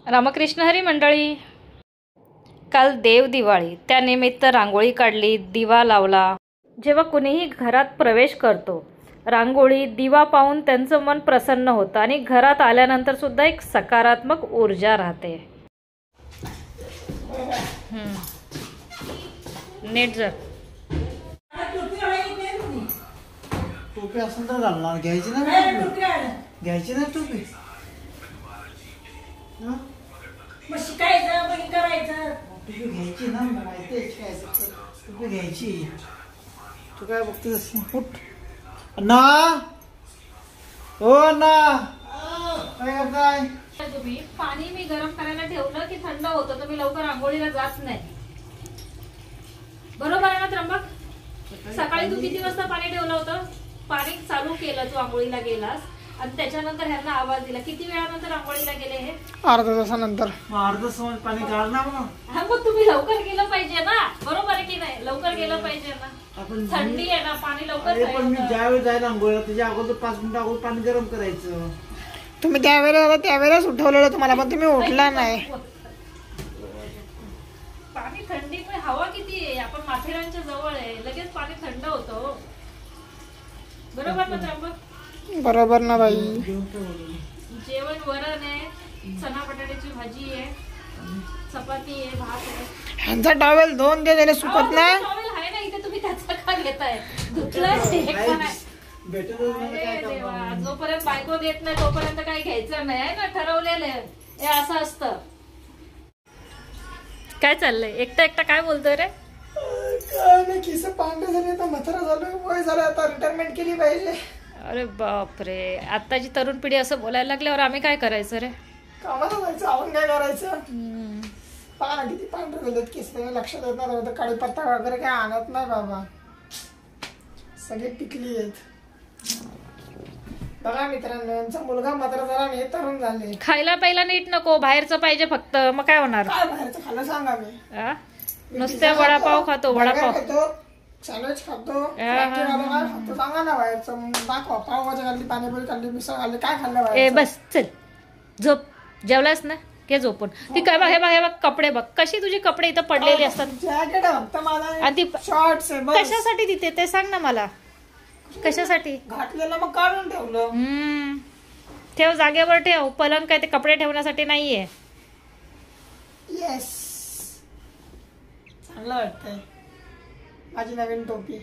रामकृष्ण हरी मंडळी, काल देव दिवाळी, त्यानिमित्त रांगोळी काढली, दिवा लावला। जेव्हा कुणीही घरात प्रवेश करतो, रांगोळी दिवा पाहून त्यांचं मन प्रसन्न होतं आणि घरात आल्यानंतर सुद्धा एक सकारात्मक ऊर्जा राहते। नेट जर टोपी असं तर घालणार, घ्यायची ना घ्यायची ना टोपी। मग शिकायचं मग करायचं। टोपी घ्यायची ना, माहिती आहे शिकायचं, टोपी घ्यायची। तू काय बघते उठ अण्णा, हो अण्णा काय करताय? तुम्ही पाणी मी गरम करायला ठेवलं की थंड होतं, तुम्ही लवकर आंघोळीला जात नाही, बरोबर आहे ना त्र्यंबक? सकाळी तू किती वाजता पाणी ठेवलं होतं? पाणी चालू केलं, तू आंघोळीला गेलास आणि त्याच्यानंतर ह्यांना आवाज दिला। किती वेळानंतर आंघोळीला गेले हे? अर्धा तासानंतर। अर्धा तास पाणी काढणार ना। हा, मग तुम्ही लवकर गेलं पाहिजे ना, बरोबर आहे की नाही? लवकर गेलं पाहिजे ना, थंडी आहे ना, पाणी लवकर। पण मी ज्यावेळी जायला आंघोळीला त्याच्या अगोदर 5 मिनिटं अगोदर पाणी गरम करायचं। तुम्ही त्यावेळेलाच उठवलेलं तुम्हाला, पण तुम्ही उठला नाही। पाणी थंडी पण हवा किती आहे, आपण माथेरानच्या जवळ आहे, लगेच पाणी थंड होतं, बरोबर ना त्र्यंबक? बरोबर ना बाई। जेवण वरण आहे, चना बटाट्याची भाजी आहे, चपाती आहे, भात आहे। ह्यांचा टॉवेल धुवून दे, त्याला सुकत नाही। टॉवेल आहे ना इथे, तुम्ही त्याचा का घेताय? धुतलंच हे का नाही? अरे देवा, जोपर्यंत बायको देत नाही तोपर्यंत काही घ्यायचं नाही ना, ठरवलेलं आहे हे असं असतं। काय चाललंय? एकटा एकटा काय बोलतोय रे? काय नाही, केस पांढरे झाले, आता म्हातारा झालोय, वय झालं, आता रिटायरमेंट केली पाहिजे। अरे बापरे, आताची तरुण पिढी असं बोलायला लागल्यावर आम्ही काय करायचं रे? कामाला जायचं, आपण काय करायचं? पहा ना किती पांढरे झालेत केस, लक्षात येत नाही, कडीपत्ता वगैरे काय आणत नाही बाबा, सगळे पिकली आहेत। बघा मित्रांनो, यांचा मुलगा मात्र जरा हे तरुण झाले। खायला प्यायला नीट नको, बाहेरचं पाहिजे फक्त, मग काय होणार? काय बाहेरचं खायला सांगा मी? नुसत्या वडापाव खातो, वडापाव खातो, सँडविच खातो, खातो, सांगा ना बाहेरचं दाखवा। पावभाजी खाल्ली, पाणीपुरी खाल्ली, मिसळ खाल्ली, काय खाल्लं बाहेर? ए बस चल, झोप, जेवलास ना, घे झोपून। ती काय बघ, हे बघ, हे बघ कपडे बघ, कशी तुझी कपडे इथं पडलेली असतात। जॅकेट फक्त मला आणि ती शॉर्ट्स आहे, कशासाठी तिथे ते सांग ना मला, कशासाठी घातलेलं मग काढून ठेवलं? ठेव, जागेवर ठेव, पलंग काय ते कपडे ठेवण्यासाठी नाहीये। येस, चांगलं वाटतंय माझी नवीन टोपी।